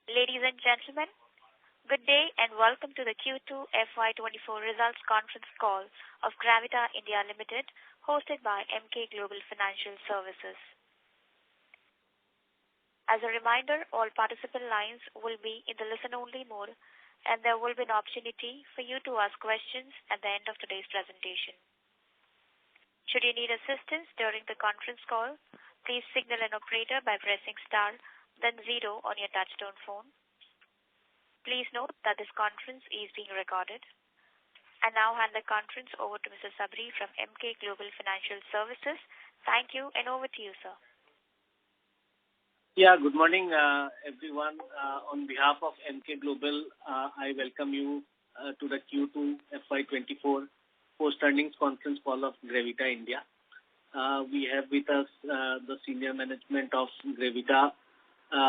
Ladies and gentlemen, good day and welcome to the Q2 FY2024 results conference call of Gravita India Limited, hosted by Emkay Global Financial Services. As a reminder, all participant lines will be in the listen-only mode, and there will be an opportunity for you to ask questions at the end of today's presentation. Should you need assistance during the conference call, please signal an operator by pressing star, then 0 on your touchtone phone. Please note that this conference is being recorded. I now hand the conference over to Mr. Sabri from Emkay Global Financial Services. Thank you, and over to you, sir. Yeah, good morning, everyone. On behalf of Emkay Global, I welcome you to the Q2 FY24 post-earnings conference call of Gravita India. We have with us the senior management of Gravita,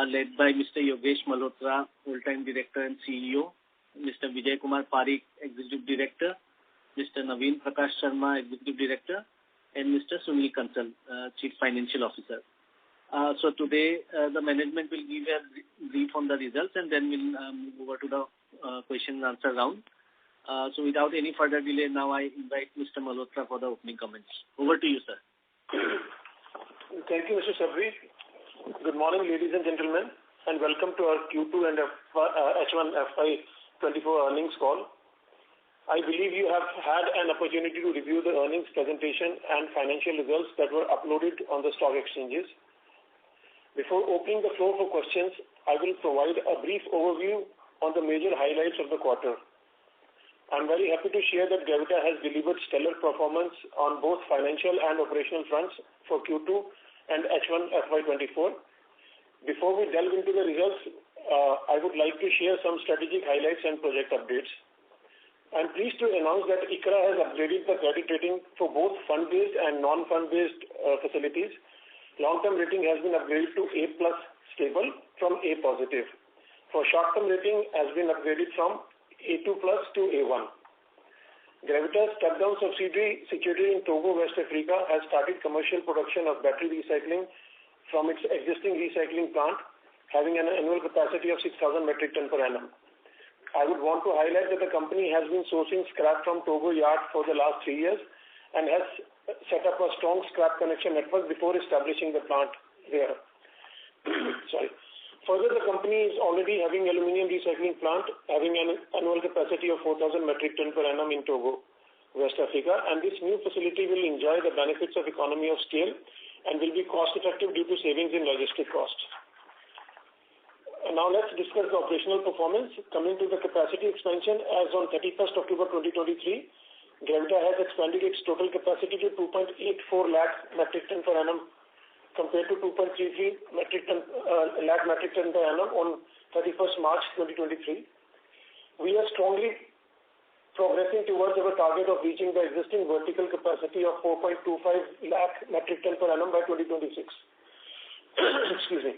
led by Mr. Yogesh Malhotra, full-time director and CEO, Mr. Vijay Kumar Parikh, executive director, Mr. Naveen Prakash Sharma, executive director, and Mr. Sunil Kansal, chief financial officer. So today, the management will give a brief on the results, and then we'll move over to the question and answer round. So without any further delay, now I invite Mr. Malhotra for the opening comments. Over to you, sir. Thank you, Mr. Sabri. Good morning, ladies and gentlemen, and welcome to our Q2 and H1 FY24 earnings call. I believe you have had an opportunity to review the earnings presentation and financial results that were uploaded on the stock exchanges. Before opening the floor for questions, I will provide a brief overview on the major highlights of the quarter. I'm very happy to share that Gravita has delivered stellar performance on both financial and operational fronts for Q2 and H1 FY24. Before we delve into the results, I would like to share some strategic highlights and project updates. I'm pleased to announce that ICRA has upgraded the credit rating for both fund-based and non-fund-based facilities. Long-term rating has been upgraded to A+ stable from A positive. For short-term rating has been upgraded from A2+ to A1. Gravita's step-down subsidiary situated in Togo, West Africa, has started commercial production of battery recycling from its existing recycling plant, having an annual capacity of 6,000 metric ton per annum. I would want to highlight that the company has been sourcing scrap from Togo yard for the last 3 years and has set up a strong scrap connection network before establishing the plant there. Further, the company is already having aluminium recycling plant having an annual capacity of 4,000 metric ton per annum in Togo, West Africa, and this new facility will enjoy the benefits of economy of scale and will be cost effective due to savings in logistic costs. Now let's discuss the operational performance. Coming to the capacity expansion, as on 31st October 2023, Gravita has expanded its total capacity to 2.84 lakh metric ton per annum compared to 2.33 lakh metric ton per annum on 31st March 2023. We are strongly progressing towards our target of reaching the existing vertical capacity of 4.25 lakh metric ton per annum by 2026. Excuse me.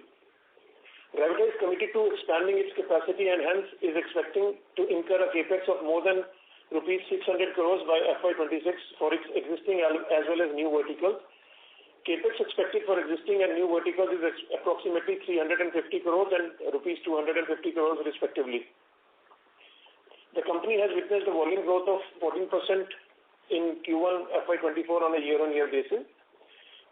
Gravita is committed to expanding its capacity and hence is expecting to incur a capex of more than rupees 600 crores by FY26 for its existing as well as new verticals. Capex expected for existing and new verticals is approximately 350 crores and rupees 250 crores respectively. The company has witnessed a volume growth of 14% in Q1 FY24 on a year-on-year basis.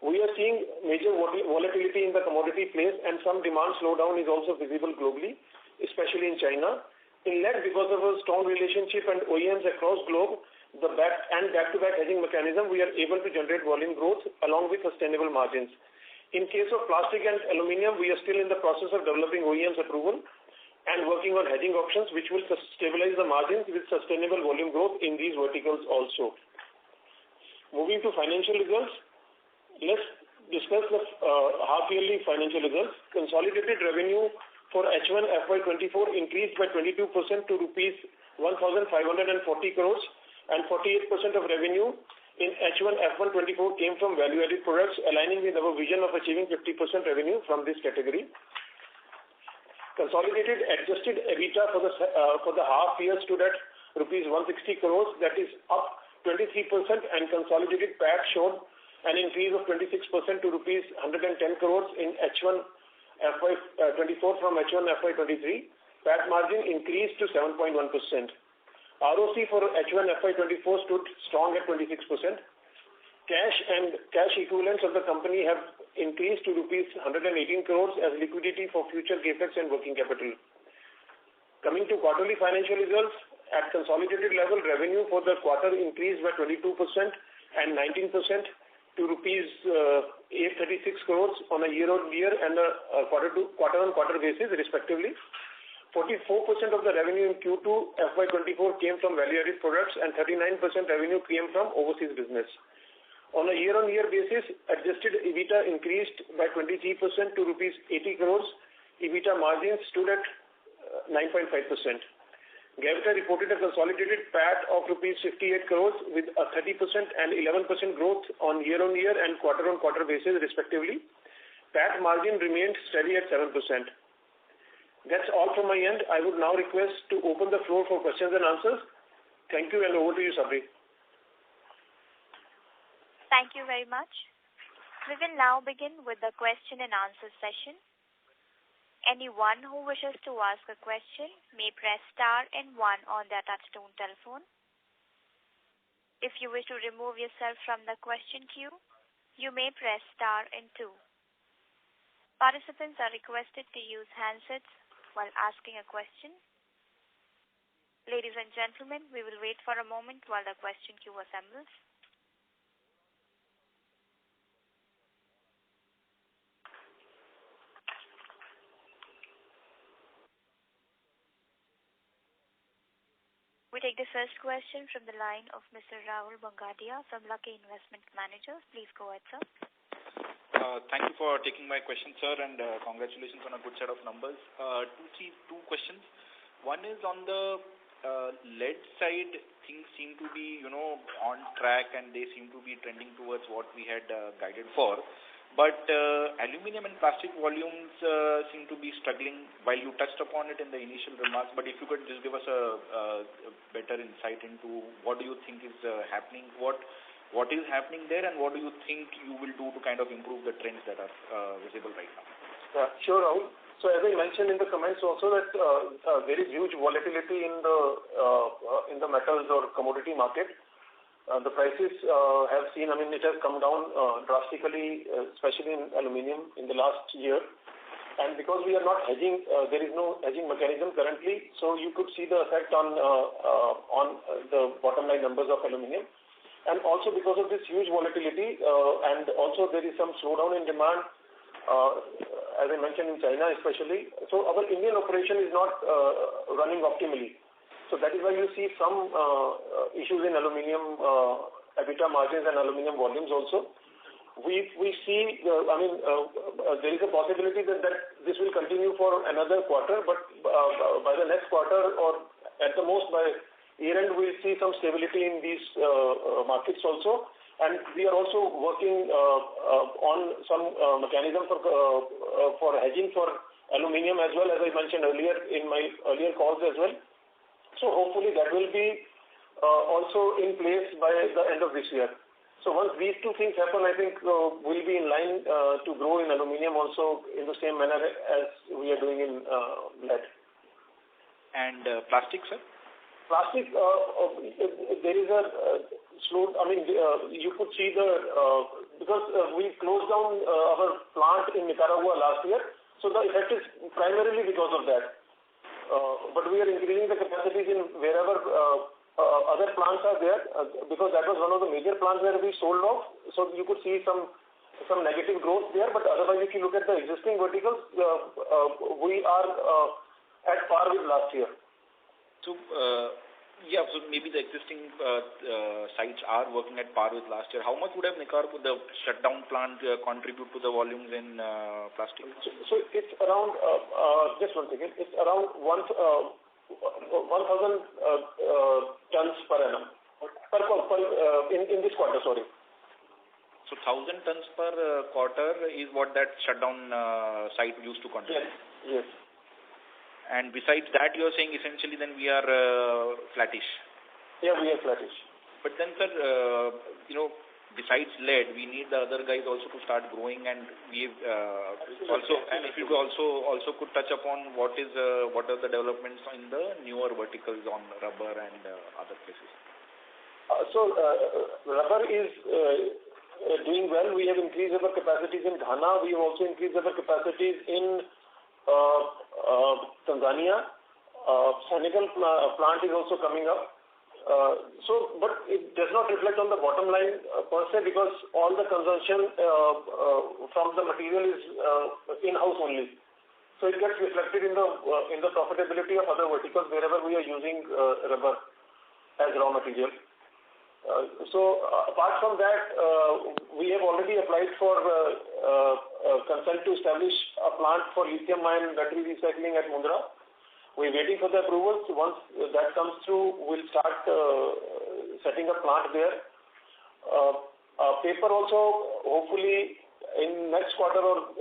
We are seeing major volatility in the commodity place and some demand slowdown is also visible globally, especially in China. In lag because of a strong relationship and OEMs across globe, the back-to-back hedging mechanism, we are able to generate volume growth along with sustainable margins. In case of plastic and aluminium, we are still in the process of developing OEM's approval and working on hedging options which will stabilize the margins with sustainable volume growth in these verticals also. Moving to financial results, let's discuss the half-yearly financial results. Consolidated revenue for H1 FY24 increased by 22% to rupees 1,540 crores and 48% of revenue in H1 FY24 came from value-added products, aligning with our vision of achieving 50% revenue from this category. Consolidated adjusted EBITDA for the half year stood at rupees 160 crores, that is up 23%, and consolidated PAT showed an increase of 26% to rupees 110 crores in H1 FY24 from H1 FY23, PAT margin increased to 7.1%. ROC for H1 FY24 stood strong at 26%. Cash and cash equivalents of the company have increased to rupees 118 crores as liquidity for future capex and working capital. Coming to quarterly financial results, at consolidated level, revenue for the quarter increased by 22% and 19% to rupees 836 crores on a year-on-year and a quarter-on-quarter basis, respectively. 44% of the revenue in Q2 FY24 came from value-added products and 39% revenue came from overseas business. On a year-on-year basis, adjusted EBITDA increased by 23% to rupees 80 crores. EBITDA margins stood at 9.5%. Gravita reported a consolidated PAT of rupees 58 crores with a 30% and 11% growth on year-on-year and quarter-on-quarter basis, respectively. PAT margin remained steady at 7%. That's all from my end. I would now request to open the floor for questions and answers. Thank you, and over to you, Sabri. Thank you very much. We will now begin with the question and answer session. Anyone who wishes to ask a question may press star and 1 on their touchtone telephone. If you wish to remove yourself from the question queue, you may press star and 2. Participants are requested to use handsets while asking a question. Ladies and gentlemen, we will wait for a moment while the question queue assembles. We take the first question from the line of Mr. Rahul Bangadia from Lucky Investment Managers. Please go ahead, sir. Thank you for taking my question, sir, and congratulations on a good set of numbers. Two questions. One is on the lead side, things seem to be, on track and they seem to be trending towards what we had guided for. But aluminum and plastic volumes seem to be struggling, while you touched upon it in the initial remarks. But if you could just give us a better insight into what do you think is happening, what is happening there, and what do you think you will do to kind of improve the trends that are visible right now? Sure, Rahul. So as I mentioned in the comments also that there is huge volatility in the metals or commodity market. The prices have seen, it has come down drastically, especially in aluminium in the last year. And because we are not hedging, there is no hedging mechanism currently, so you could see the effect on the bottom line numbers of aluminium. And also because of this huge volatility, and also there is some slowdown in demand, as I mentioned in China especially. So our Indian operation is not running optimally. So that is why you see some issues in aluminium EBITDA margins and aluminium volumes also. We see, there is a possibility that this will continue for another quarter, but by the next quarter or at the most by year-end, we'll see some stability in these markets also. And we are also working on some mechanism for hedging for aluminium as well, as I mentioned earlier in my earlier calls as well. So hopefully that will be also in place by the end of this year. So once these two things happen, I think we'll be in line to grow in aluminium also in the same manner as we are doing in lead. And plastic, sir? Plastic, there is a slow. You could see because we closed down our plant in Nicaragua last year, so the effect is primarily because of that. But we are increasing the capacities in wherever other plants are there, because that was one of the major plants where we sold off. So you could see some negative growth there. But otherwise, if you look at the existing verticals, we are at par with last year. So, so maybe the existing sites are working at par with last year. How much would have Nicaragua, the shutdown plant, contribute to the volumes in plastic? So it's around, just one second, it's around 1,000 tons per annum. In this quarter, sorry. So 1,000 tons per quarter is what that shutdown site used to contribute? Yes. And besides that, you're saying essentially then we are flattish? Yeah, we are flattish. But then, sir, besides lead, we need the other guys also to start growing, and we also, and if you also could touch upon what are the developments in the newer verticals on rubber and other places. Rubber is doing well. We have increased our capacities in Ghana. We have also increased our capacities in Tanzania. Senegal plant is also coming up. But it does not reflect on the bottom line per se, because all the consumption from the material is in-house only. So it gets reflected in the profitability of other verticals wherever we are using rubber as raw material. Apart from that, we have already applied for consent to establish a plant for lithium-ion battery recycling at Mundra. We're waiting for the approvals. Once that comes through, we'll start setting up plant there. Paper also, hopefully in next quarter or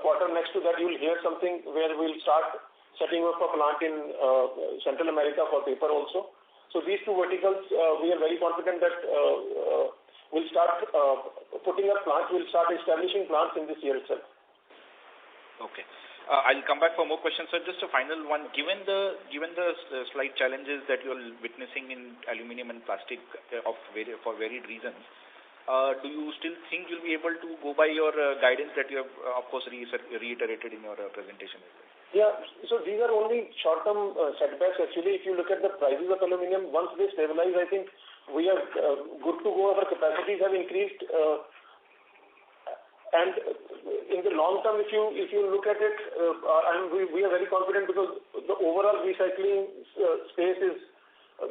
quarter next to that, you'll hear something where we'll start setting up a plant in Central America for paper also. So these two verticals, we are very confident that we'll start putting up plants, we'll start establishing plants in this year itself. Okay. I'll come back for more questions, sir. Just a final one. Given the slight challenges that you're witnessing in aluminium and plastic for varied reasons, do you still think you'll be able to go by your guidance that you have, of course, reiterated in your presentation as well? Yeah. So these are only short-term setbacks. Actually, if you look at the prices of aluminium, once they stabilize, I think we are good to go. Our capacities have increased. And in the long term, if you look at it, we are very confident because the overall recycling space is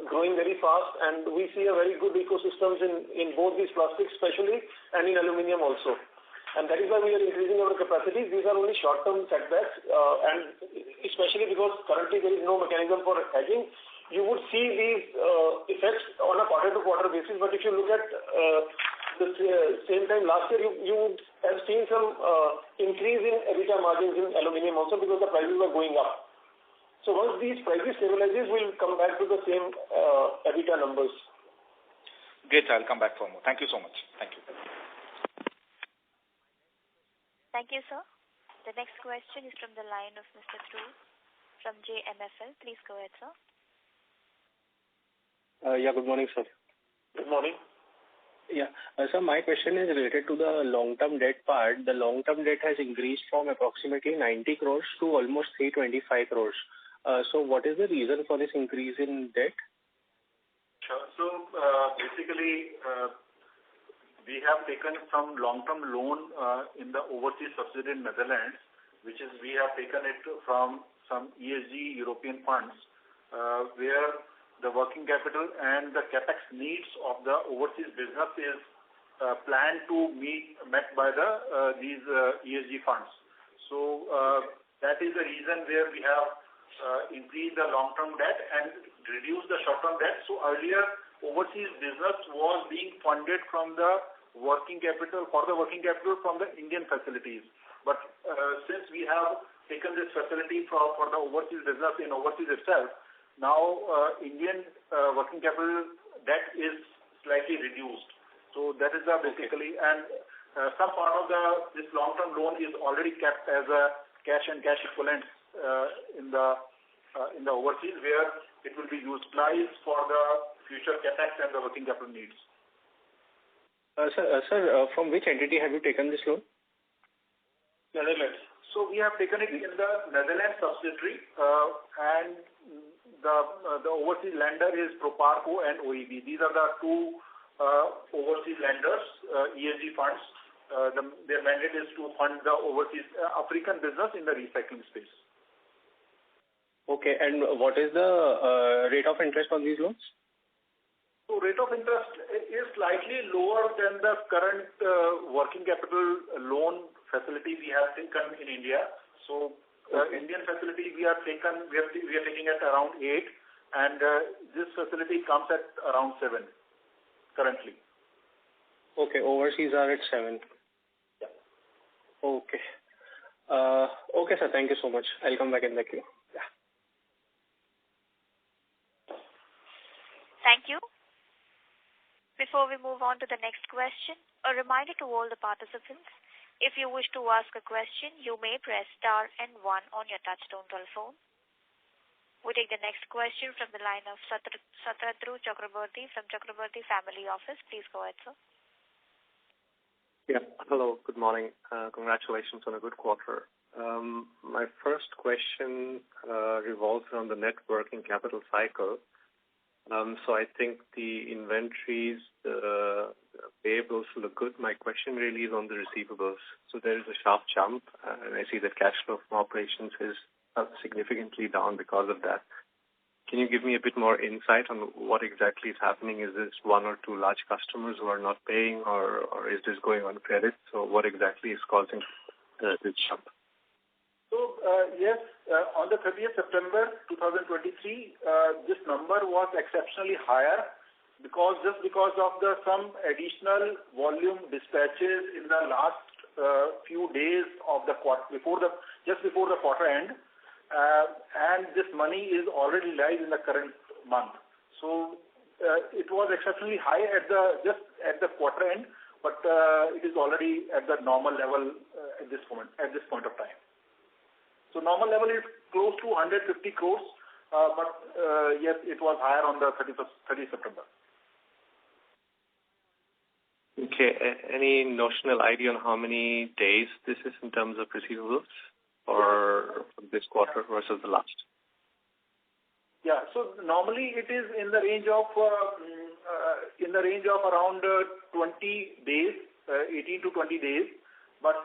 growing very fast, and we see a very good ecosystems in both these plastics especially and in aluminium also. And that is why we are increasing our capacities. These are only short-term setbacks, and especially because currently there is no mechanism for hedging. You would see these effects on a quarter-to-quarter basis, but if you look at the same time last year, you would have seen some increase in EBITDA margins in aluminium also because the prices were going up. So once these prices stabilizes, we'll come back to the same EBITDA numbers. Great, I'll come back for more. Thank you so much. Thank you. Thank you, sir. The next question is from the line of Mr. Dhruv from JMFL. Please go ahead, sir. Yeah, good morning, sir. Good morning. Yeah. So my question is related to the long-term debt part. The long-term debt has increased from approximately 90 crores to almost 325 crores. So what is the reason for this increase in debt? Sure. So basically, we have taken some long-term loan in the overseas subsidiary in Netherlands, which is we have taken it from some ESG European funds, where the working capital and the capex needs of the overseas business is planned to met by these ESG funds. So that is the reason where we have increased the long-term debt and reduced the short-term debt. So earlier, overseas business was being funded from the working capital from the Indian facilities. But since we have taken this facility for the overseas business in overseas itself, now Indian working capital debt is slightly reduced. So that is basically, and some part of this long-term loan is already kept as a cash and cash equivalent in the overseas, where it will be utilized for the future capex and the working capital needs. Sir, from which entity have you taken this loan? Netherlands. So we have taken it in the Netherlands subsidiary, and the overseas lender is Proparco and OEB. These are the two overseas lenders, ESG funds. Their mandate is to fund the overseas African business in the recycling space. Okay, and what is the rate of interest on these loans? So rate of interest is slightly lower than the current working capital loan facility we have taken in India. So Indian facility we are taking at around 8, and this facility comes at around 7 currently. Okay, overseas are at 7. Yeah. Okay. Okay, sir. Thank you so much. I'll come back in the queue. Yeah. Thank you. Before we move on to the next question, a reminder to all the participants, if you wish to ask a question, you may press star and 1 on your touchtone telephone. We take the next question from the line of Satadru Chakraborty from Chakraborty Family Office. Please go ahead, sir. Yeah. Hello. Good morning. Congratulations on a good quarter. My first question revolves around the net working capital cycle. So I think the inventories, the payables look good. My question really is on the receivables. So there is a sharp jump, and I see that cash flow from operations is significantly down because of that. Can you give me a bit more insight on what exactly is happening? Is this one or two large customers who are not paying, or is this going on credit? So what exactly is causing this jump? So, yes, on the 30th September 2023, this number was exceptionally higher because of some additional volume dispatches in the last few days of the quarter, just before the quarter end. And this money is already live in the current month. So it was exceptionally high just at the quarter end, but it is already at the normal level at this point of time. So normal level is close to 150 crores, but yes, it was higher on the 30th September. Okay. Any notional idea on how many days this is in terms of receivables for this quarter versus the last? Yeah. So normally it is in the range of around 20 days, 18 to 20 days, but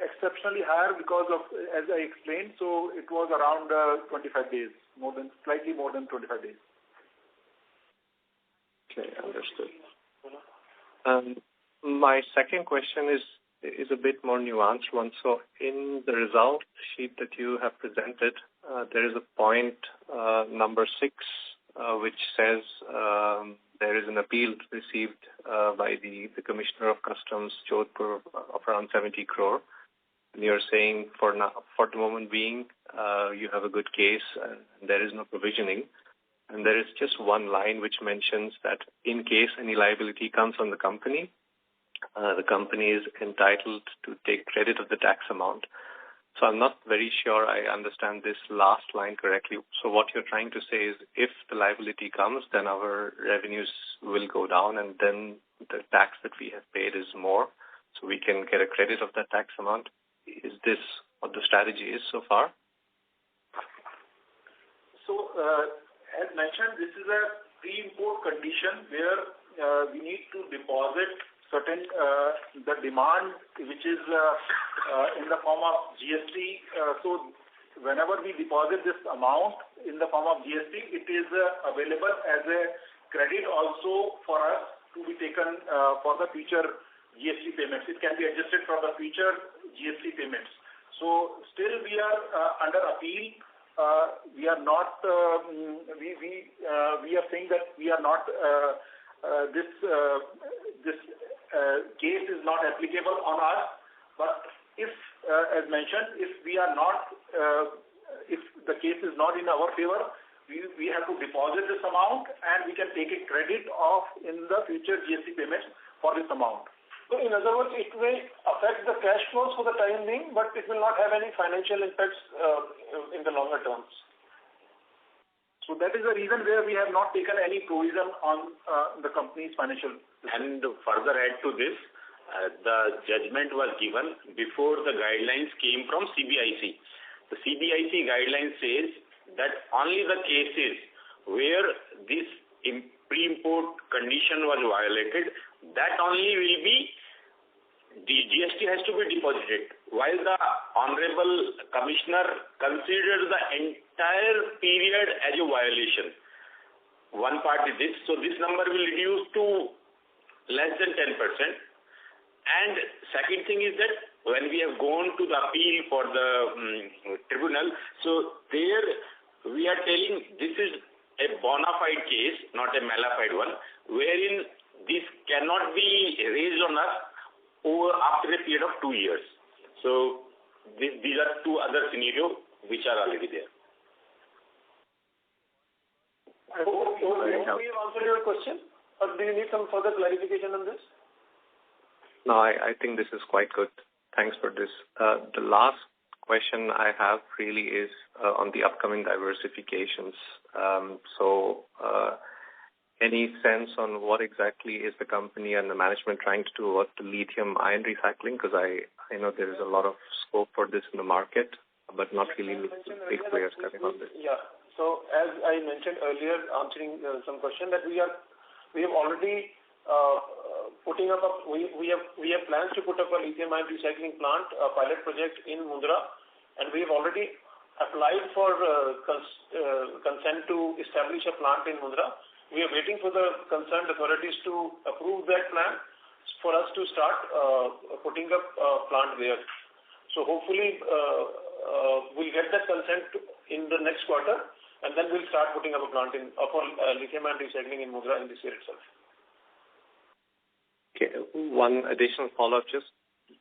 exceptionally higher because of, as I explained, so it was around 25 days, slightly more than 25 days. Okay, understood. My second question is a bit more nuanced one. So in the result sheet that you have presented, there is a point number 6, which says there is an appeal received by the Commissioner of Customs, Jodhpur, of around 70 crore. And you're saying for the moment being, you have a good case and there is no provisioning. And there is just one line which mentions that in case any liability comes on the company is entitled to take credit of the tax amount. So I'm not very sure I understand this last line correctly. So what you're trying to say is if the liability comes, then our revenues will go down and then the tax that we have paid is more, so we can get a credit of that tax amount. Is this what the strategy is so far? So, as mentioned, this is a pre-import condition where we need to deposit certain the demand which is in the form of GST. So whenever we deposit this amount in the form of GST, it is available as a credit also for us to be taken for the future GST payments. It can be adjusted for the future GST payments. So still we are under appeal. We are not. We are saying that we are not. This case is not applicable on us. But if, as mentioned, if we are not, if the case is not in our favor, we have to deposit this amount and we can take a credit of in the future GST payments for this amount. So in other words, it may affect the cash flows for the time being, but it will not have any financial impacts in the longer terms. So that is the reason where we have not taken any provision on the company's financial. And further add to this, the judgment was given before the guidelines came from CBIC. The CBIC guideline says that only the cases where this pre-import condition was violated, that only will be, the GST has to be deposited. While the Honorable Commissioner considers the entire period as a violation. One part is this, so this number will reduce to less than 10%. And second thing is that when we have gone to the appeal for the tribunal, so there we are telling this is a bona fide case, not a mala fide one, wherein this cannot be raised on us after a period of 2 years. So these are two other scenarios which are already there. I hope we answered your question. or do you need some further clarification on this? No, I think this is quite good. Thanks for this. The last question I have really is on the upcoming diversifications. Any sense on what exactly is the company and the management trying to do about the lithium-ion recycling? Because I know there is a lot of scope for this in the market, but not really big players coming on this. Yeah. So as I mentioned earlier, answering some question that we have already putting up we have plans to put up a lithium-ion recycling plant, a pilot project in Mundra, and we have already applied for consent to establish a plant in Mundra. We are waiting for the concerned authorities to approve that plan for us to start putting up a plant there. So hopefully we'll get that consent in the next quarter, and then we'll start putting up a plant for lithium-ion recycling in Mundra in this year itself. Okay. One additional follow-up, just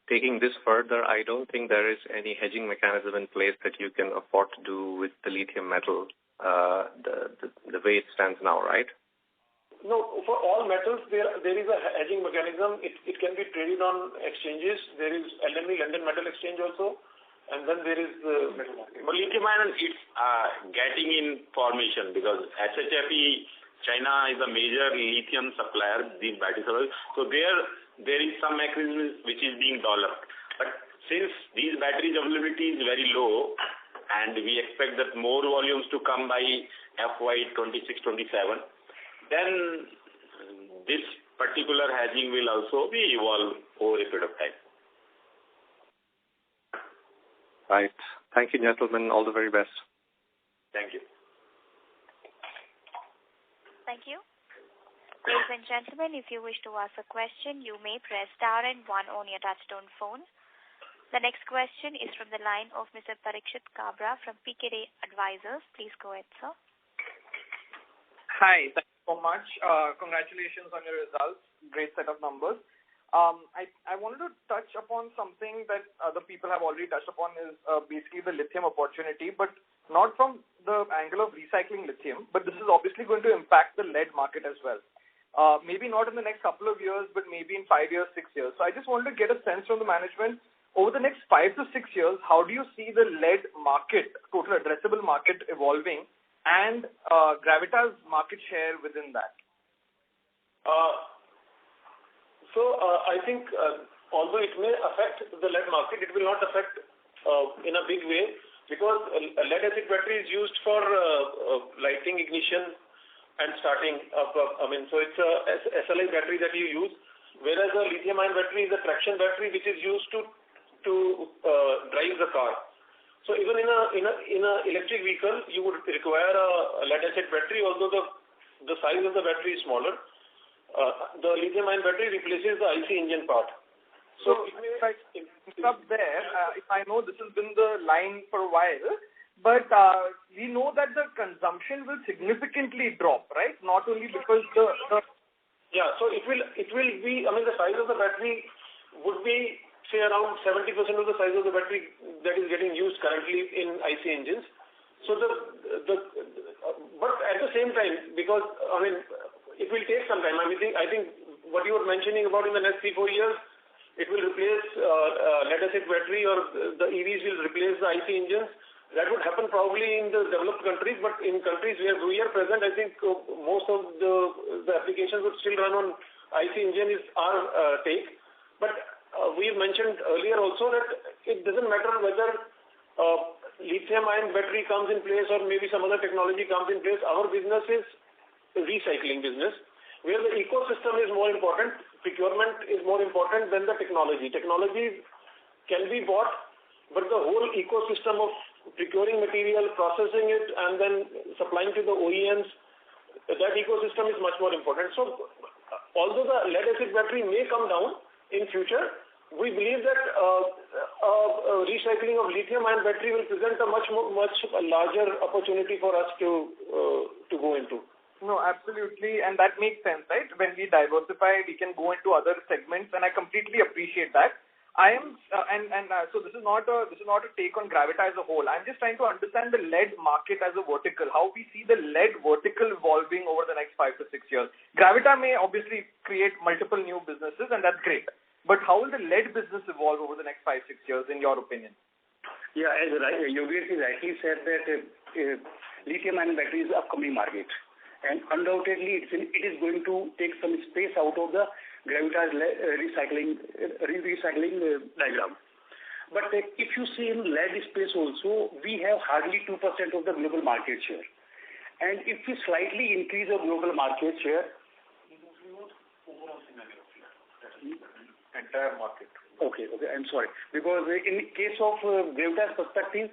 taking this further, I don't think there is any hedging mechanism in place that you can afford to do with the lithium metal, the way it stands now, right? No, for all metals, there is a hedging mechanism. It can be traded on exchanges. There is LME, London Metal Exchange also, and then there is the metal market. But lithium-ion, it's getting in formation because SHFE, China is a major lithium supplier, these battery suppliers. So there is some mechanism which is being developed. But since these batteries availability is very low, and we expect that more volumes to come by FY2026-24, then this particular hedging will also be evolved over a period of time. Right. Thank you, gentlemen. All the very best. Thank you. Thank you. Ladies and gentlemen, if you wish to ask a question, you may press star and 1 on your touchtone phone. The next question is from the line of Mr. Parikshit Kabra from PKD Advisors. Please go ahead, sir. Hi, thank you so much. Congratulations on your results. Great set of numbers. I wanted to touch upon something that other people have already touched upon is basically the lithium opportunity, but not from the angle of recycling lithium, but this is obviously going to impact the lead market as well. Maybe not in the next couple of years, but maybe in 5 years, 6 years. So I just wanted to get a sense from the management, over the next 5 to 6 years, how do you see the lead market, total addressable market evolving, and Gravita's market share within that? I think although it may affect the lead market, it will not affect in a big way because a lead acid battery is used for lighting, ignition, and starting up. So it's a SLI battery that you use, whereas a lithium-ion battery is a traction battery which is used to drive the car. So even in a electric vehicle, you would require a lead acid battery, although the size of the battery is smaller. The lithium-ion battery replaces the IC engine part. So if I stop there, I know this has been the line for a while, but we know that the consumption will significantly drop, right? Not only because Yeah, so it will be, the size of the battery would be, say, around 70% of the size of the battery that is getting used currently in IC engines. So but at the same time, because, it will take some time. I think what you were mentioning about in the next 3-4 years, it will replace lead acid battery, or the EVs will replace the IC engines. That would happen probably in the developed countries, but in countries where we are present, I think most of the applications would still run on IC engine is our take. But we mentioned earlier also that it doesn't matter whether lithium-ion battery comes in place or maybe some other technology comes in place. Our business is recycling business, where the ecosystem is more important, procurement is more important than the technology. Technology can be bought, but the whole ecosystem of procuring material, processing it, and then supplying to the OEMs, that ecosystem is much more important. So although the lead acid battery may come down in future, we believe that recycling of lithium-ion battery will present a much larger opportunity for us to go into. No, absolutely, and that makes sense, right? When we diversify, we can go into other segments, and I completely appreciate that. So this is not a take on Gravita as a whole. I'm just trying to understand the lead market as a vertical, how we see the lead vertical evolving over the next 5 to 6 years. Gravita may obviously create multiple new businesses, and that's great. But how will the lead business evolve over the next 5, 6 years, in your opinion? Yeah, as Yogesh rightly said that lithium-ion battery is the upcoming market, and undoubtedly it is going to take some space out of the Gravita's recycling diagram. But if you see in lead space also, we have hardly 2% of the global market share. And if we slightly increase our global market share, Entire market. Okay, I'm sorry. Because in case of Gravita's perspective,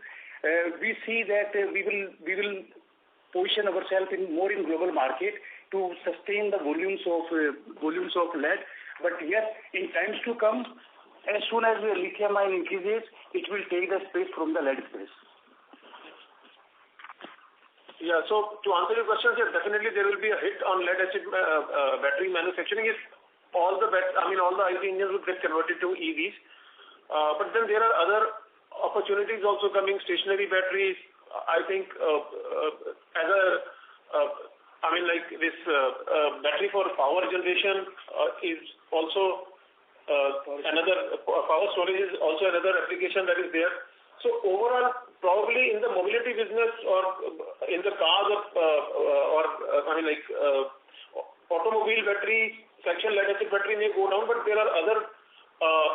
we see that we will position ourselves more in global market to sustain the volumes of lead. But yes, in times to come, as soon as the lithium ion increases, it will take the space from the lead space. Yeah, so to answer your question, yes, definitely there will be a hit on lead acid battery manufacturing if all the IC engines would get converted to EVs. But then there are other opportunities also coming, stationary batteries. I think this battery for power generation is also another, power storage is also another application that is there. So overall, probably in the mobility business or in the cars automobile battery, section lead acid battery may go down, but there are other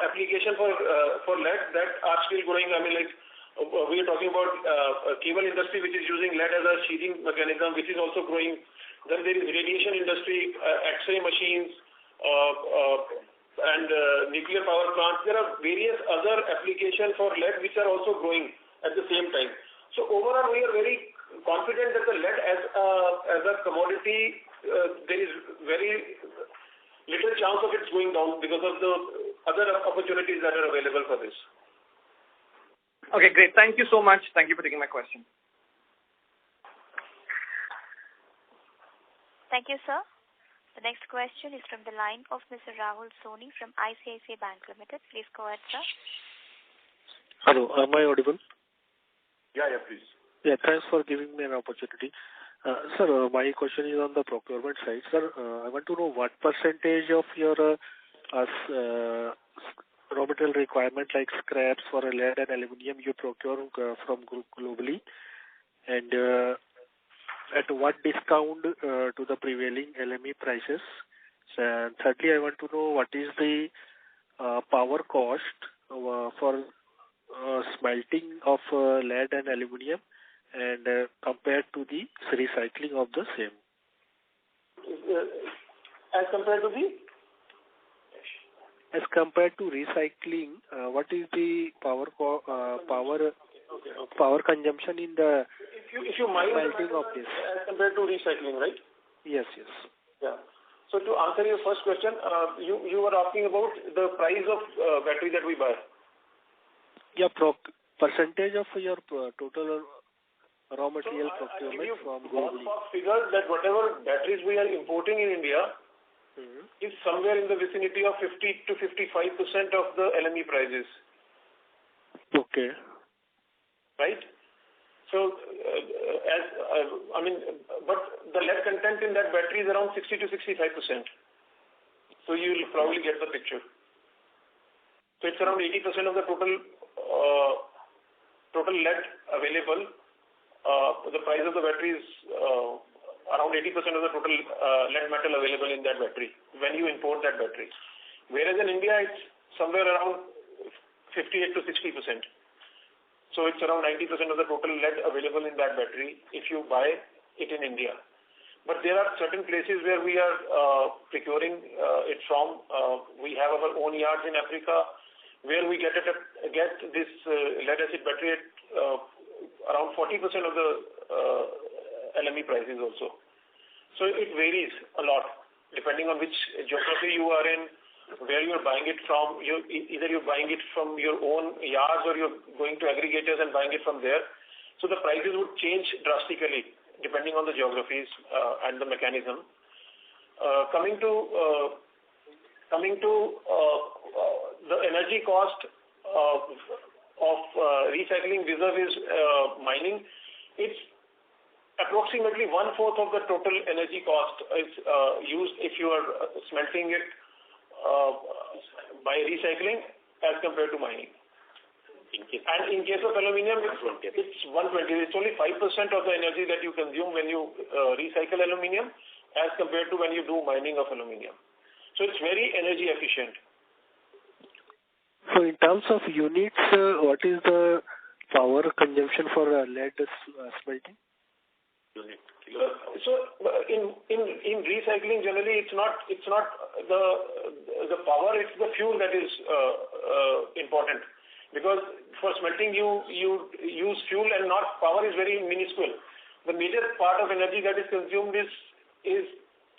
applications for lead that are still growing. We are talking about cable industry, which is using lead as a sheathing mechanism, which is also growing. Then there is radiation industry, X-ray machines, and nuclear power plants. There are various other applications for lead which are also growing at the same time. So overall, we are very confident that the lead as a commodity, there is very little chance of it going down because of the other opportunities that are available for this. Okay, great. Thank you so much. Thank you for taking my question. Thank you, sir. The next question is from the line of Mr. Rahul Soni from ICICI Bank Limited. Please go ahead, sir. Hello, am I audible? Yeah, please. Yeah, thanks for giving me an opportunity. Sir, my question is on the procurement side. Sir, I want to know what percentage of your raw material requirement like scraps for lead and aluminium you procure from globally, and at what discount to the prevailing LME prices. And thirdly, I want to know what is the power cost for smelting of lead and aluminium and compared to the recycling of the same. As compared to the? As compared to recycling, what is the power consumption in the if you mine smelting of this? As compared to recycling, right? Yes. Yeah. So to answer your first question, you were asking about the price of battery that we buy. Yeah, percentage of your total raw material procurement from globally. Figure that whatever batteries we are importing in India is somewhere in the vicinity of 50 to 55% of the LME prices. Okay. Right? So, but the lead content in that battery is around 60 to 65%. So you will probably get the picture. So it's around 80% of the total lead available. The price of the battery is around 80% of the total lead metal available in that battery when you import that battery. Whereas in India, it's somewhere around 58 to 60%. So it's around 90% of the total lead available in that battery if you buy it in India. But there are certain places where we are procuring it from. We have our own yards in Africa where we get this lead acid battery at around 40% of the LME prices also. So it varies a lot depending on which geography you are in, where you're buying it from. Either you're buying it from your own yards or you're going to aggregators and buying it from there. So the prices would change drastically depending on the geographies and the mechanism. Coming to coming to the energy cost of recycling vis-a-vis mining, it's approximately 1/4 of the total energy cost is used if you are smelting it by recycling as compared to mining. And in case of aluminium, it's 120. It's only 5% of the energy that you consume when you recycle aluminium as compared to when you do mining of aluminium. So it's very energy efficient. So in terms of units, what is the power consumption for lead smelting? So in recycling, generally it's not the power, it's the fuel that is important. Because for smelting you use fuel and not power is very minuscule. The major part of energy that is consumed is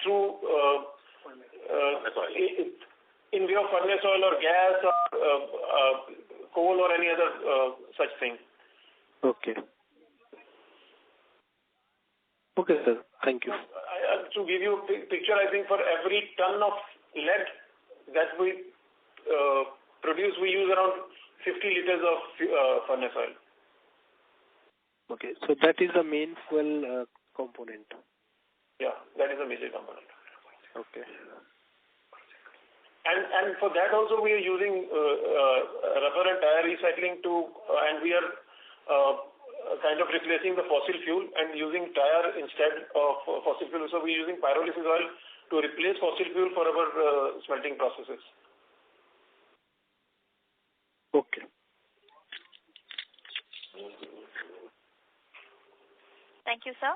through in way of furnace oil or gas or coal or any other such thing. Okay. Okay, sir. Thank you. To give you a picture, I think for every ton of lead that we produce, we use around 50 liters of furnace oil. Okay, so that is the main fuel component. Yeah, that is a major component. Okay. And for that also we are using rubber and tire recycling and we are kind of replacing the fossil fuel and using tire instead of fossil fuel. So we're using pyrolysis oil to replace fossil fuel for our smelting processes. Okay. Thank you, sir.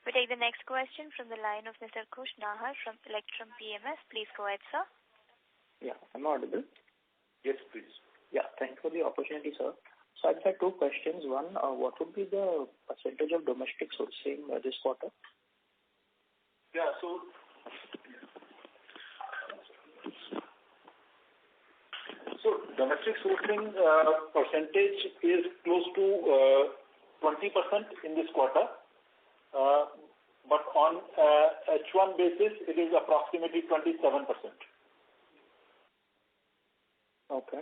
We take the next question from the line of Mr. Kush Nahar from Electrum PMS. Please go ahead, sir. Yeah, am I audible? Yes, please. Yeah, thanks for the opportunity, sir. So I've had two questions. One, what would be the percentage of domestic sourcing this quarter? Yeah, so domestic sourcing percentage is close to 20% in this quarter. But on H1 basis, it is approximately 27%. Okay.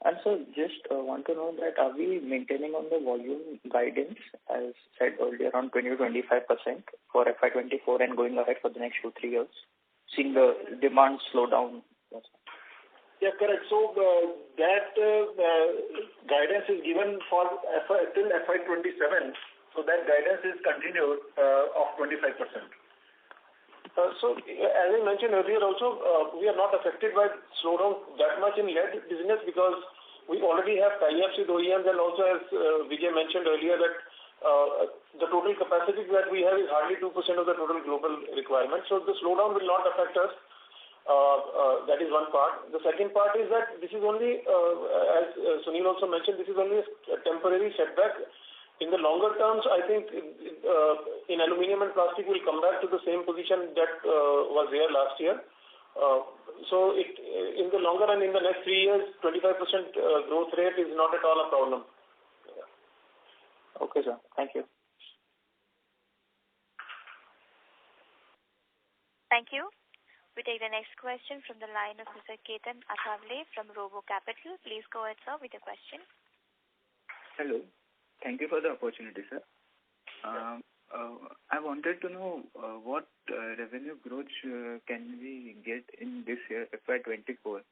And so just want to know that are we maintaining on the volume guidance as said earlier around 20-25% for FY24 and going ahead for the next 2-3 years, seeing the demand slow down? Yeah, correct. So that guidance is given for till FY27. So that guidance is continued of 25%. So as I mentioned earlier also, we are not affected by slowdown that much in lead business because we already have tie-ups with OEMs and also as Vijay mentioned earlier that the total capacity that we have is hardly 2% of the total global requirement. So the slowdown will not affect us. That is one part. The second part is that this is only, as Sunil also mentioned, this is only a temporary setback. In the longer terms, I think in aluminium and plastic will come back to the same position that was there last year. So in the longer run, in the next 3 years, 25% growth rate is not at all a problem. Okay, sir. Thank you. Thank you. We take the next question from the line of Mr. Ketan Athavale from Robo Capital. Please go ahead, sir, with your question. Hello. Thank you for the opportunity, sir. I wanted to know what revenue growth can we get in this year, FY24? Will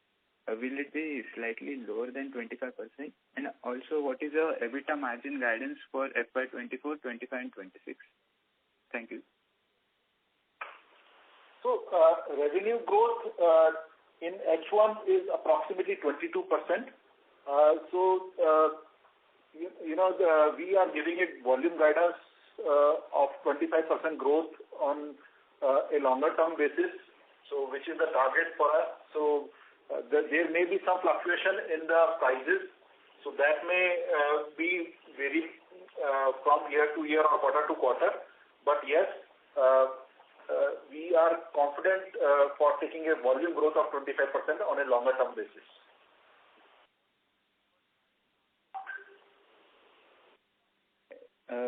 it be slightly lower than 25%? And also, what is your EBITDA margin guidance for FY24, 25 and 26? Thank you. So, revenue growth in H1 is approximately 22%. We are giving it volume guidance of 25% growth on a longer term basis, so which is the target for us. So there may be some fluctuation in the prices, so that may be vary from year to year or quarter to quarter. But yes, we are confident for taking a volume growth of 25% on a longer term basis.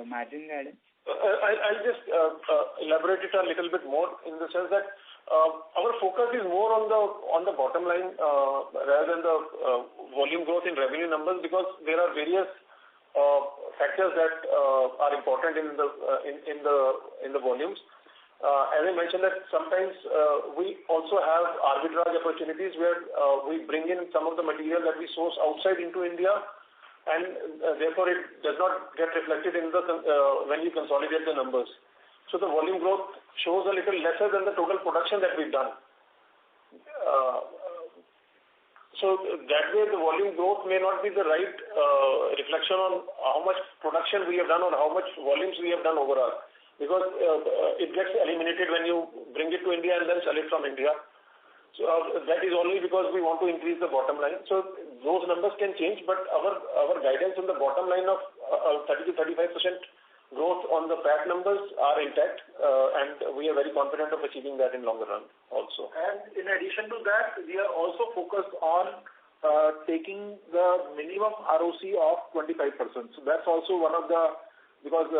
Margin guidance? I'll just elaborate it a little bit more in the sense that our focus is more on the bottom line rather than the volume growth in revenue numbers, because there are various factors that are important in the volumes. As I mentioned, that sometimes we also have arbitrage opportunities where we bring in some of the material that we source outside into India, and therefore it does not get reflected in the when you consolidate the numbers. So the volume growth shows a little lesser than the total production that we've done. So that way the volume growth may not be the right reflection on how much production we have done or how much volumes we have done overall, because it gets eliminated when you bring it to India and then sell it from India. So that is only because we want to increase the bottom line. So those numbers can change, but our guidance on the bottom line of 30 to 35% growth on the PAT numbers are intact, and we are very confident of achieving that in longer run also. And in addition to that, we are also focused on taking the minimum ROC of 25%. So that's also one of the, because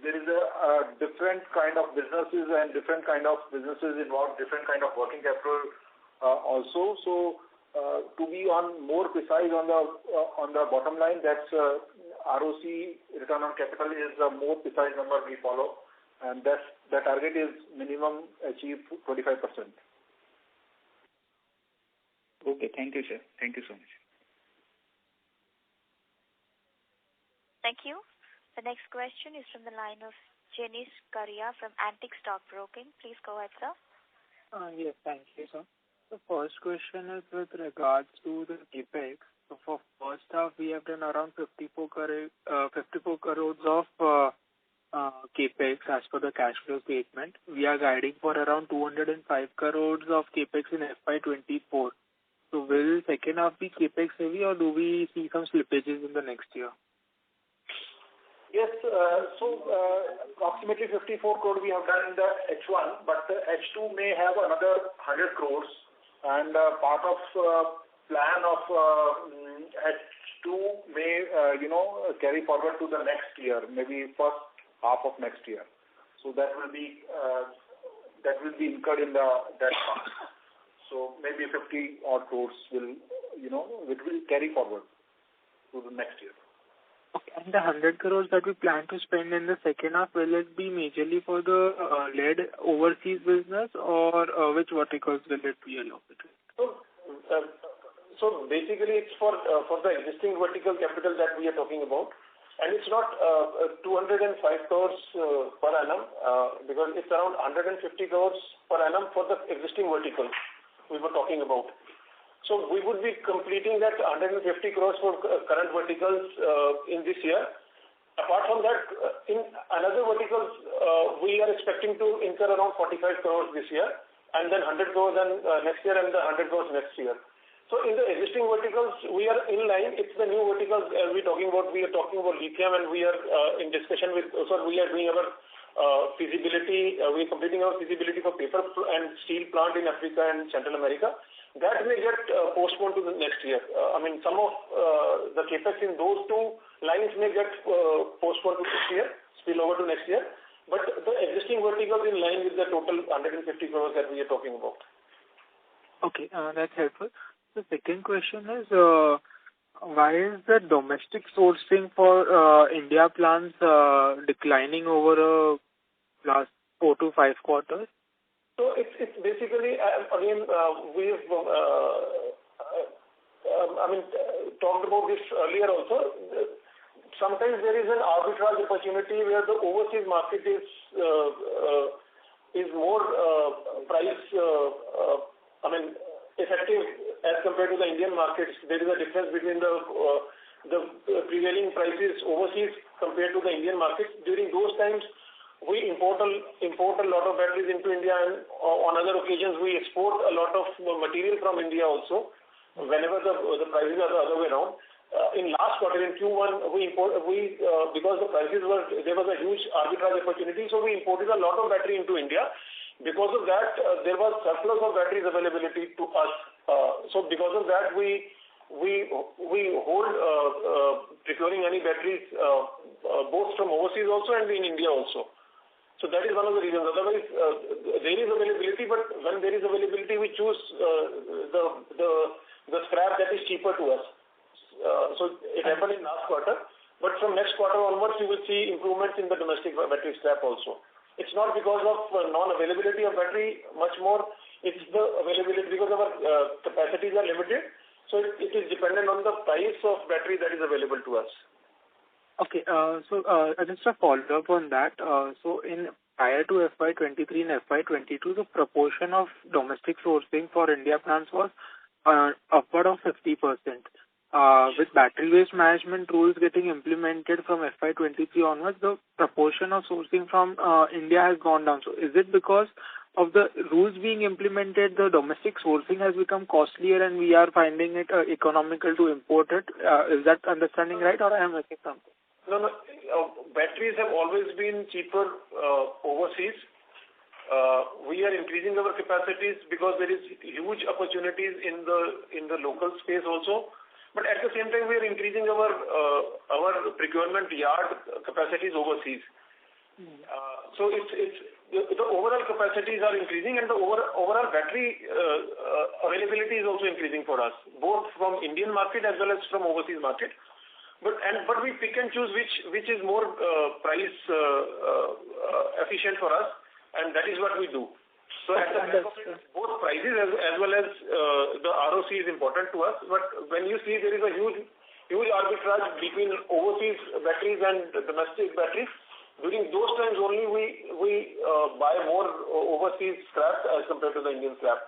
there is a different kind of businesses and different kind of businesses involve different kind of working capital also. So to be on more precise on the bottom line, that's ROC, return on capital, is the more precise number we follow, and the target is minimum achieve 25%. Okay, thank you, sir. Thank you so much. Thank you. The next question is from the line of Jenish Karia from Antique Stock Broking. Please go ahead, sir. Yes, thank you, sir. The first question is with regards to the capex. So for first half, we have done around 54 crores of capex as per the cash flow statement. We are guiding for around 205 crores of capex in FY24. So will second half be capex heavy, or do we see some slippages in the next year? Yes, so approximately 54 crore we have done in the H1, but the H2 may have another 100 crores, and part of plan of H2 may carry forward to the next year, maybe first half of next year. So that will be incurred in that part. So maybe 50 odd crores will carry forward to the next year. Okay, and the 100 crores that we plan to spend in the second half, will it be majorly for the lead overseas business, or which verticals will it be allocated? So basically it's for the existing vertical capital that we are talking about, and it's not 205 crores per annum, because it's around 150 crores per annum for the existing verticals we were talking about. So we would be completing that 150 crores for current verticals in this year. Apart from that, in another verticals, we are expecting to incur around 45 crores this year, and then 100 crores next year, and the 100 crores next year. So in the existing verticals, we are in line. It's the new verticals we are talking about lithium, and we are in discussion with, so we are doing our feasibility. We are completing our feasibility for paper and steel plant in Africa and Central America. That may get postponed to the next year. Some of the capex in those two lines may get postponed to next year, spill over to next year. But the existing verticals in line with the total 150 crores that we are talking about. Okay, that's helpful. The second question is, why is the domestic sourcing for India plants declining over the last 4 to 5 quarters? So it's basically, again, we've talked about this earlier also. Sometimes there is an arbitrage opportunity where the overseas market is more price, effective as compared to the Indian markets. There is a difference between the prevailing prices overseas compared to the Indian markets. During those times, we import a lot of batteries into India, and on other occasions we export a lot of material from India also, whenever the prices are the other way around. In last quarter, in Q1, because the prices there was a huge arbitrage opportunity, so we imported a lot of battery into India. Because of that, there was surplus of batteries availability to us. So because of that, we hold procuring any batteries both from overseas also and in India also. So that is one of the reasons. Otherwise, there is availability, but when there is availability, we choose the scrap that is cheaper to us. So it happened in last quarter, but from next quarter onwards, you will see improvements in the domestic battery scrap also. It's not because of non-availability of battery, much more. It's the availability because our capacities are limited. So it is dependent on the price of battery that is available to us. Okay, so just a follow-up on that. So in prior to FY23 and FY22, the proportion of domestic sourcing for India plants was upward of 50%. With battery waste management rules getting implemented from FY23 onwards, the proportion of sourcing from India has gone down. So is it because of the rules being implemented, the domestic sourcing has become costlier and we are finding it economical to import it? Is that understanding right, or I am missing something? No. Batteries have always been cheaper overseas. We are increasing our capacities because there is huge opportunities in the local space also. But at the same time, we are increasing our procurement yard capacities overseas. So the overall capacities are increasing, and the overall battery availability is also increasing for us, both from Indian market as well as from overseas market. But we pick and choose which is more price efficient for us, and that is what we do. So at the back of it, both prices as well as the ROC is important to us. But when you see there is a huge arbitrage between overseas batteries and domestic batteries, during those times only we buy more overseas scrap as compared to the Indian scrap.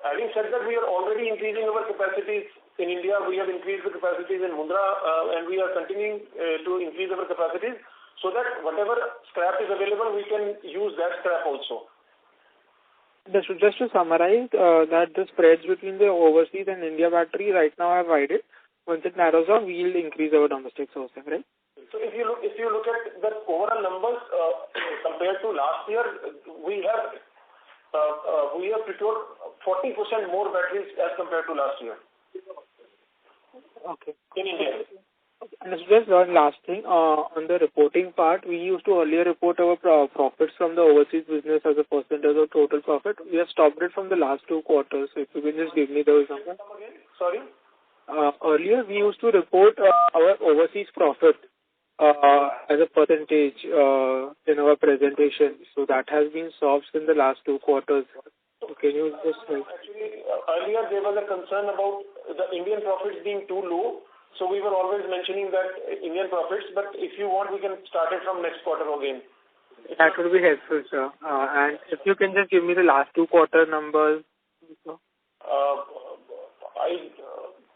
Having said that, we are already increasing our capacities in India. We have increased the capacities in Mundra, and we are continuing to increase our capacities so that whatever scrap is available, we can use that scrap also. Just to summarize, that the spreads between the overseas and India battery right now have widened. Once it narrows down, we will increase our domestic sourcing, right? So if you look at the overall numbers compared to last year, we have procured 40% more batteries as compared to last year. Okay. In India. And just one last thing, on the reporting part, we used to earlier report our profits from the overseas business as a percentage of total profit. We have stopped it from the last 2 quarters. So if you can just give me those numbers. Sorry? Earlier we used to report our overseas profit as a percentage in our presentation. So that has been stopped in the last 2 quarters. So can you just... Actually, earlier there was a concern about the Indian profits being too low. So we were always mentioning that Indian profits, but if you want, we can start it from next quarter again. That would be helpful, sir. And if you can just give me the last 2 quarter numbers. I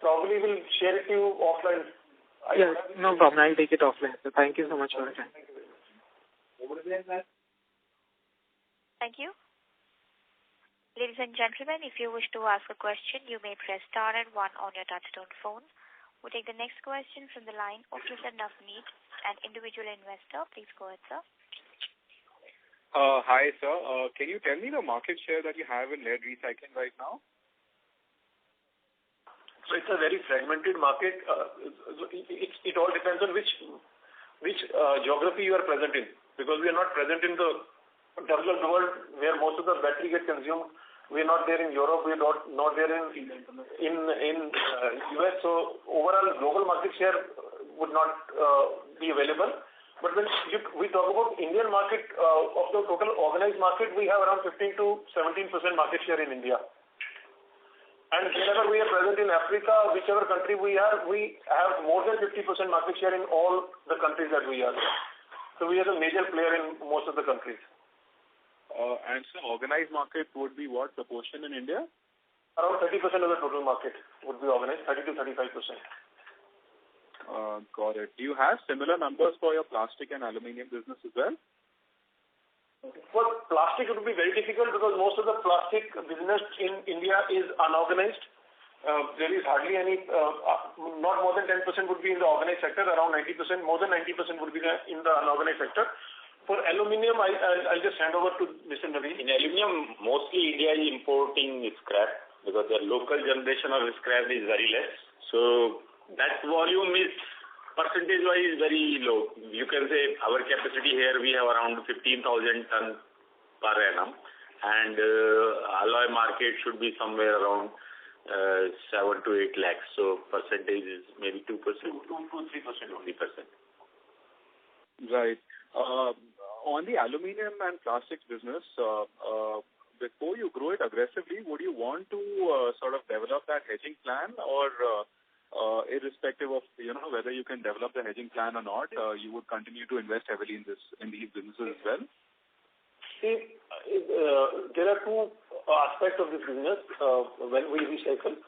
probably will share it to you offline. Yes, no problem. I'll take it offline. So thank you so much for your time. Thank you. Ladies and gentlemen, if you wish to ask a question, you may press star and 1 on your touchtone phone. We'll take the next question from the line of Mr. Navneet, an individual investor. Please go ahead, sir. Hi, sir. Can you tell me the market share that you have in lead recycling right now? So it's a very fragmented market. It all depends on which geography you are present in, because we are not present in the developed world where most of the battery get consumed. We are not there in Europe. We are not there in US. So overall global market share would not be available. But when we talk about Indian market, of the total organized market, we have around 15 to 17% market share in India. And whenever we are present in Africa, whichever country we have more than 50% market share in all the countries that we are. So we are a major player in most of the countries. And so organized market would be what proportion in India? Around 30% of the total market would be organized, 30 to 35%. Got it. Do you have similar numbers for your plastic and aluminium business as well? For plastic, it would be very difficult because most of the plastic business in India is unorganized. There is hardly any, not more than 10% would be in the organized sector, around 90%, more than 90% would be in the unorganized sector. For aluminium, I'll just hand over to Mr. Naveen. In aluminium, mostly India is importing scrap because the local generation of scrap is very less. So that volume is percentage-wise very low. You can say our capacity here, we have around 15,000 ton per annum, and alloy market should be somewhere around 7 to 8 lakhs. So percentage is maybe 2%, 2 to 3% only percent. Right. On the aluminium and plastics business, before you grow it aggressively, would you want to sort of develop that hedging plan, or irrespective of whether you can develop the hedging plan or not, you would continue to invest heavily in these businesses as well? See, there are two aspects of this business when we recycle.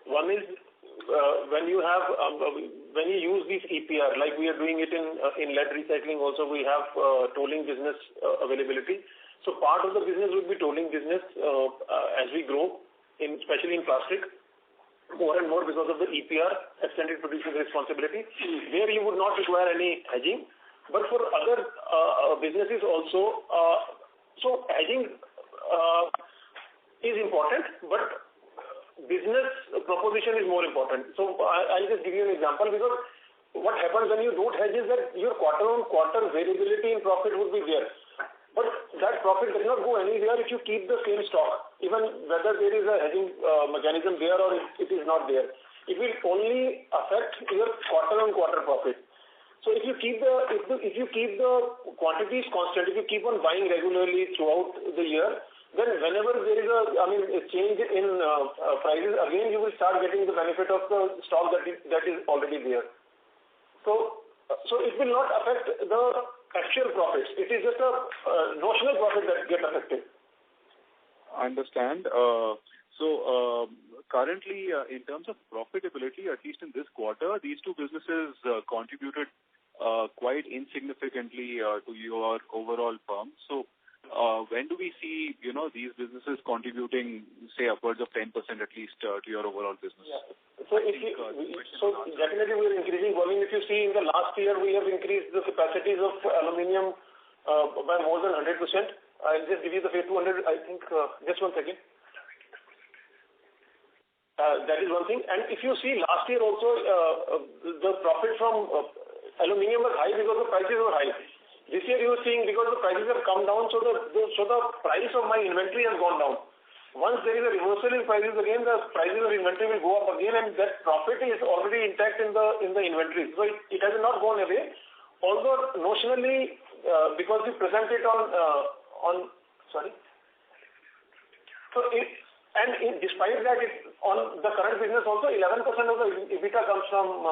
One is when you use these EPR, like we are doing it in lead recycling. Also, we have tolling business availability. So part of the business would be tolling business as we grow, especially in plastic, more and more because of the EPR, extended producer responsibility. There you would not require any hedging. But for other businesses also, so hedging is important, but business proposition is more important. So I'll just give you an example, because what happens when you don't hedge is that your quarter-on-quarter variability in profit would be there. But that profit does not go anywhere if you keep the same stock, even whether there is a hedging mechanism there or it is not there. It will only affect your quarter-on-quarter profit. So if you keep the quantities constant, if you keep on buying regularly throughout the year, then whenever there is a change in prices, again you will start getting the benefit of the stock that is already there. So it will not affect the actual profits. It is just a notional profit that get affected. I understand. So currently, in terms of profitability, at least in this quarter, these two businesses contributed quite insignificantly to your overall firm. So when do we see these businesses contributing, say, upwards of 10% at least to your overall business? Yeah. So definitely we are increasing volume. If you see in the last year, we have increased the capacities of aluminium by more than 100%. I'll just give you the 200. I think just one second. That is one thing. And if you see last year also, the profit from aluminium was high because the prices were high. This year you are seeing because the prices have come down, so the price of my inventory has gone down. Once there is a reversal in prices again, the prices of inventory will go up again, and that profit is already intact in the inventory. So it has not gone away. Although notionally, because we present it despite that, on the current business also, 11% of the EBITDA comes from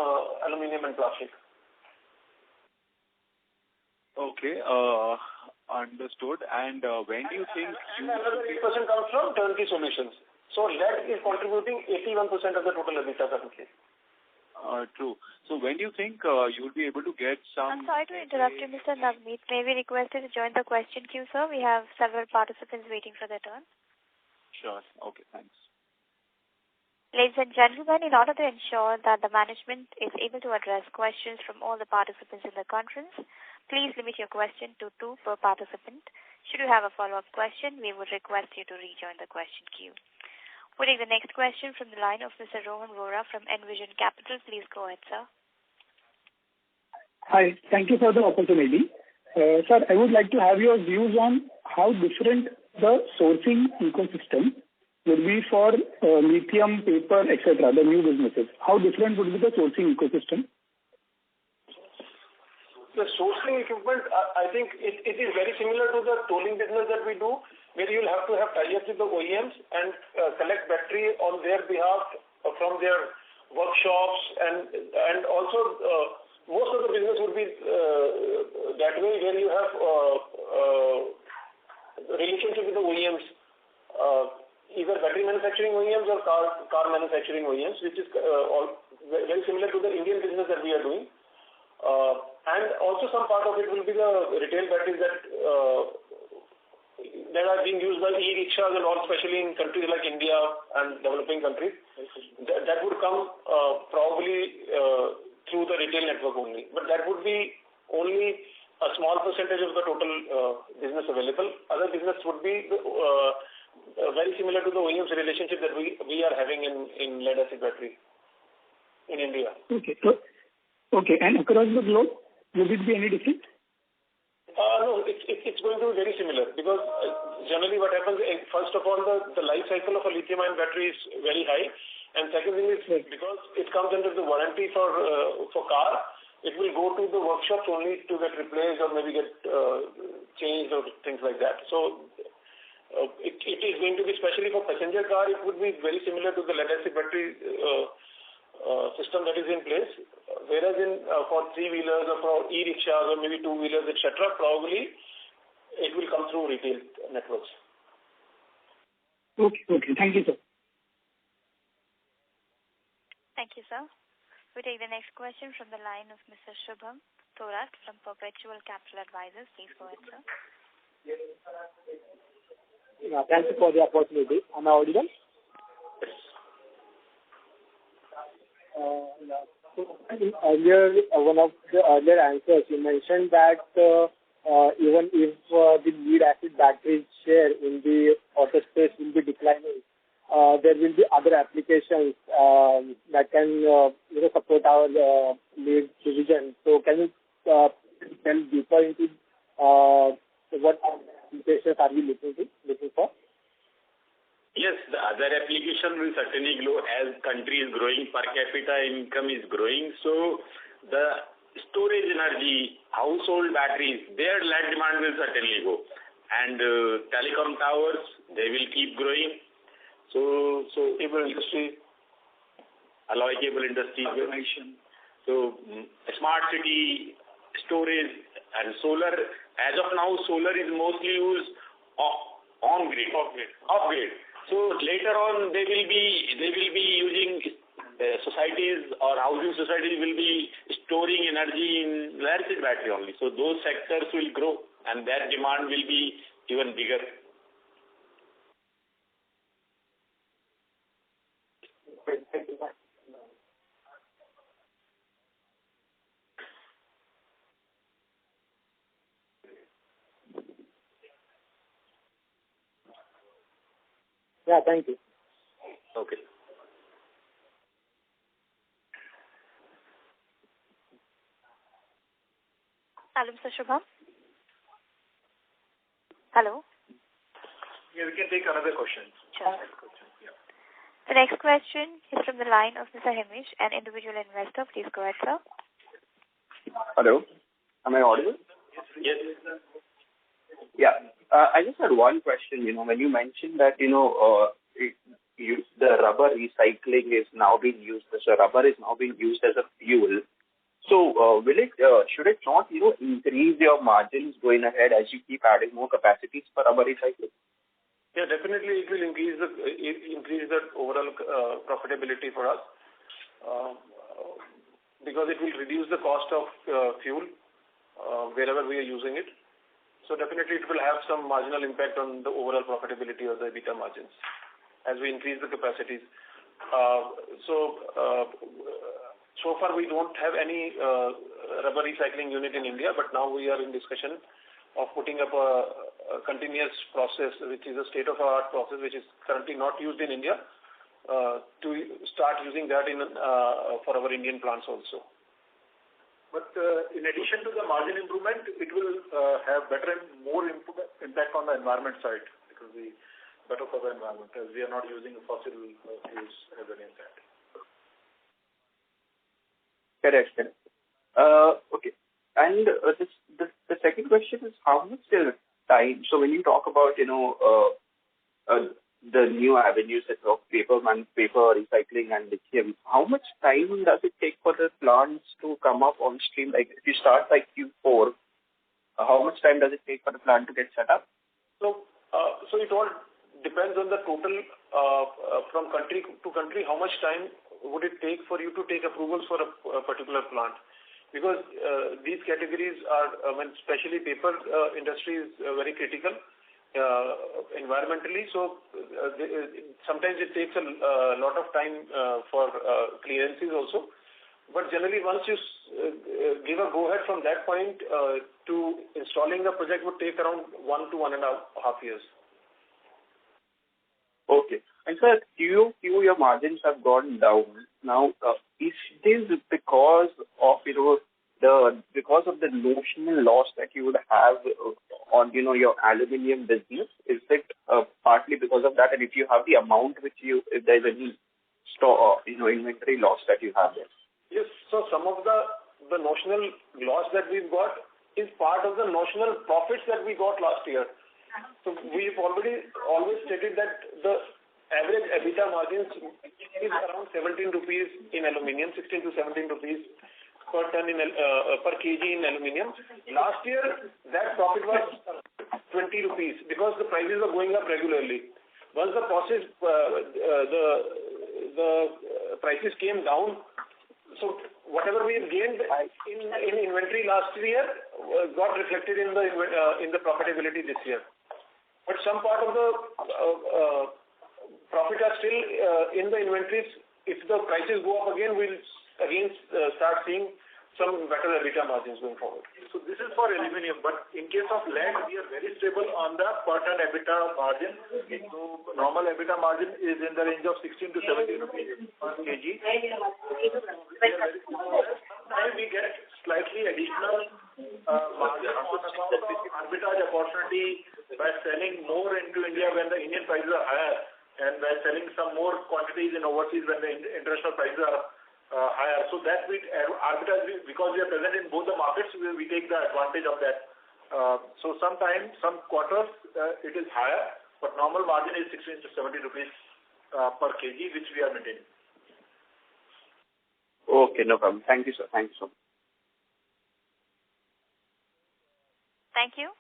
aluminium and plastic. Okay, understood. And when do you think... And another 8% comes from turnkey solutions. So lead is contributing 81% of the total EBITDA currently. True. So when do you think you will be able to get some... I'm sorry to interrupt you, Mr. Navneet. May we request you to join the question queue, sir? We have several participants waiting for their turn. Sure. Okay, thanks. Ladies and gentlemen, in order to ensure that the management is able to address questions from all the participants in the conference, please limit your question to 2 per participant. Should you have a follow-up question, we would request you to rejoin the question queue. We'll take the next question from the line of Mr. Rohan Vora from Envision Capital. Please go ahead, sir. Hi, thank you for the opportunity. Sir, I would like to have your views on how different the sourcing ecosystem would be for lithium, paper, etc., the new businesses. How different would be the sourcing ecosystem? The sourcing equipment, I think it is very similar to the tolling business that we do, where you'll have to have tie-ups with the OEMs and collect battery on their behalf from their workshops, and also most of the business would be that way, where you have relationship with the OEMs, either battery manufacturing OEMs or car manufacturing OEMs, which is very similar to the Indian business that we are doing. And also some part of it will be the retail batteries that are being used by e-rickshaws and all, especially in countries like India and developing countries. That would come probably through the retail network only. But that would be only a small percentage of the total business available. Other business would be very similar to the OEM's relationship that we are having in lead acid battery in India. Okay. Okay. And across the globe, would it be any different? No, it's going to be very similar because generally what happens, first of all, the life cycle of a lithium-ion battery is very high. And second thing is because it comes under the warranty for car, it will go to the workshops only to get replaced or maybe get changed or things like that. So it is going to be, especially for passenger car, it would be very similar to the lead-acid battery system that is in place. Whereas for three-wheelers or for e-rickshaws or maybe two-wheelers, etc., probably it will come through retail networks. Okay. Thank you, sir. Thank you, sir. We take the next question from the line of Mr. Shubham Thorat from Perpetual Capital Advisors. Please go ahead, sir. Yeah, thank you for the opportunity. Am I audible? Earlier, one of the earlier answers, you mentioned that even if the lead-acid battery share in the auto space will be declining, there will be other applications that can support our lead division. So can you delve deeper into what applications are we looking for? Yes, the other application will certainly grow as country is growing, per capita income is growing. So the storage energy, household batteries, their lead demand will certainly go. And telecom towers, they will keep growing. So cable industry, alloy cable industry, automation. So smart city, storage and solar. As of now, solar is mostly used off grid. So later on, they will be using societies or housing societies will be storing energy in lead-acid battery only. So those sectors will grow and their demand will be even bigger. Yeah, thank you. Okay. Hello, Mr. Shubham. Hello. Yeah, we can take another question. Sure. The next question is from the line of Mr. Hemish, an individual investor. Please go ahead, sir. Hello. Am I audible? Yes. Yeah. I just had one question. When you mentioned that, the rubber recycling is now being used, so rubber is now being used as a fuel. So, should it not, increase your margins going ahead as you keep adding more capacities for rubber recycling? Yeah, definitely it will increase the overall profitability for us because it will reduce the cost of fuel wherever we are using it. So definitely it will have some marginal impact on the overall profitability of the EBITDA margins as we increase the capacities. So far we don't have any rubber recycling unit in India, but now we are in discussion of putting up a continuous process, which is a state-of-the-art process, which is currently not used in India, to start using that for our Indian plants also. But in addition to the margin improvement, it will have better and more impact on the environment side because the better for the environment as we are not using fossil fuels as an impact. Correct. Okay. And the second question is how much time? So when you talk about the new avenues of paper recycling and lithium, how much time does it take for the plants to come up on stream? Like if you start by Q4, how much time does it take for the plant to get set up? So it all depends on the total from country to country. How much time would it take for you to take approvals for a particular plant? Because these categories are, especially paper industry is very critical environmentally. So sometimes it takes a lot of time for clearances also. But generally, once you give a go-ahead from that point to installing the project would take around 1 to 1.5 years. Okay. And sir, your margins have gone down. Now, is this because of the notional loss that you would have on your aluminium business? Is it partly because of that? And if you have the amount if there's any store inventory loss that you have there? Yes. So some of the notional loss that we've got is part of the notional profits that we got last year. So we've always stated that the average EBITDA margins is around 17 rupees in aluminium, 16 to 17 rupees per ton per kg in aluminium. Last year, that profit was 20 rupees because the prices are going up regularly. Once the prices came down, so whatever we gained in inventory last year got reflected in the profitability this year. But some part of the profit are still in the inventories. If the prices go up again, we'll again start seeing some better EBITDA margins going forward. So this is for aluminium, but in case of lead, we are very stable on the per ton EBITDA margin. So normal EBITDA margin is in the range of 16 to 17 rupees per kg. Sometimes we get slightly additional margin on account of arbitrage opportunity by selling more into India when the Indian prices are higher, and by selling some more quantities in overseas when the international prices are higher. So that we arbitrage, because we are present in both the markets, we take the advantage of that. So sometimes, some quarters, it is higher, but normal margin is 16 to 70 rupees per kg, which we are maintaining. Okay, no problem. Thank you, sir. Thanks so much. Thank you.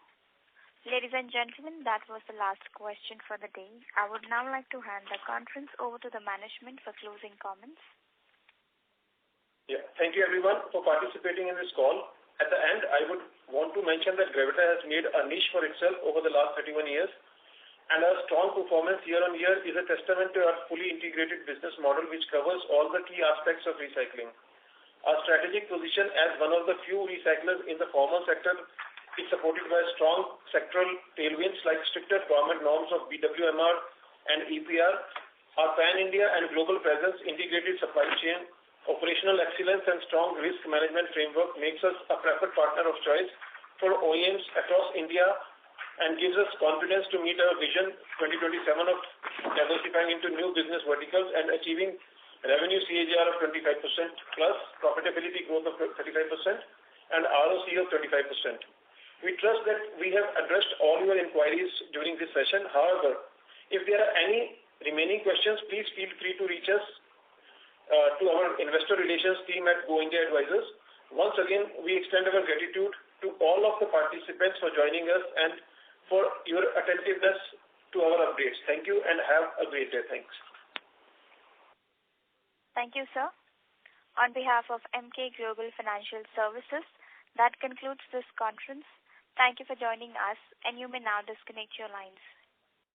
Ladies and gentlemen, that was the last question for the day. I would now like to hand the conference over to the management for closing comments. Yeah. Thank you everyone for participating in this call. At the end, I would want to mention that Gravita has made a niche for itself over the last 31 years, and our strong performance year on year is a testament to our fully integrated business model which covers all the key aspects of recycling. Our strategic position as one of the few recyclers in the formal sector is supported by strong sectoral tailwinds like stricter government norms of BWMR and EPR, our pan-India and global presence, integrated supply chain, operational excellence and strong risk management framework makes us a preferred partner of choice for OEMs across India and gives us confidence to meet our vision 2027 of diversifying into new business verticals and achieving revenue CAGR of 25% plus, profitability growth of 35% and ROC of 35%. We trust that we have addressed all your inquiries during this session. However, if there are any remaining questions, please feel free to reach us to our investor relations team at Go India Advisors. Once again, we extend our gratitude to all of the participants for joining us and for your attentiveness to our updates. Thank you and have a great day. Thanks. Thank you, sir. On behalf of Emkay Global Financial Services, that concludes this conference. Thank you for joining us, and you may now disconnect your lines.